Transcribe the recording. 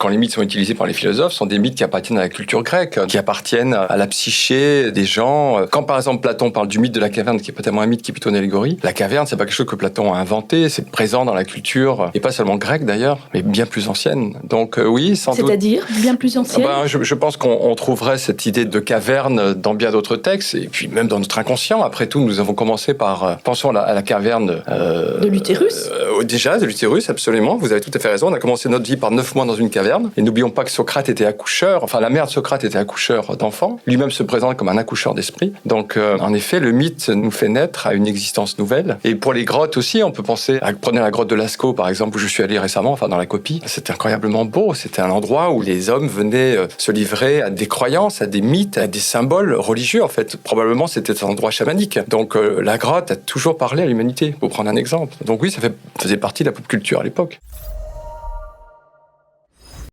quand les mythes sont utilisés par les philosophes, sont des mythes qui appartiennent à la culture grecque, qui appartiennent à la psyché des gens. Quand par exemple Platon parle du mythe de la caverne, qui est pas tellement un mythe, qui est plutôt une allégorie, la caverne, c'est pas quelque chose que Platon a inventé, c'est présent dans la culture, et pas seulement grecque d'ailleurs, mais bien plus ancienne. Donc oui, sans doute. C'est-à-dire bien plus ancienne. Je pense qu'on trouverait cette idée de caverne dans bien d'autres textes, et puis même dans notre inconscient. Après tout, nous avons commencé par, pensons à la caverne... de l'utérus. Déjà, de l'utérus, absolument. Vous avez tout à fait raison. On a commencé notre vie par 9 mois dans une caverne. Et n'oublions pas que Socrate était accoucheur, enfin la mère de Socrate était accoucheur d'enfants. Lui-même se présente comme un accoucheur d'esprit. Donc, en effet, le mythe nous fait naître à une existence nouvelle. Et pour les grottes aussi, on peut penser à, prenez la grotte de Lascaux, par exemple, où je suis allé récemment, enfin dans la copie. C'était incroyablement beau. C'était un endroit où les hommes venaient se livrer à des croyances, à des mythes, à des symboles religieux, en fait. Probablement, c'était un endroit chamanique. Donc, la grotte a toujours parlé à l'humanité, pour prendre un exemple. Donc oui, ça faisait partie de la pop culture à l'époque.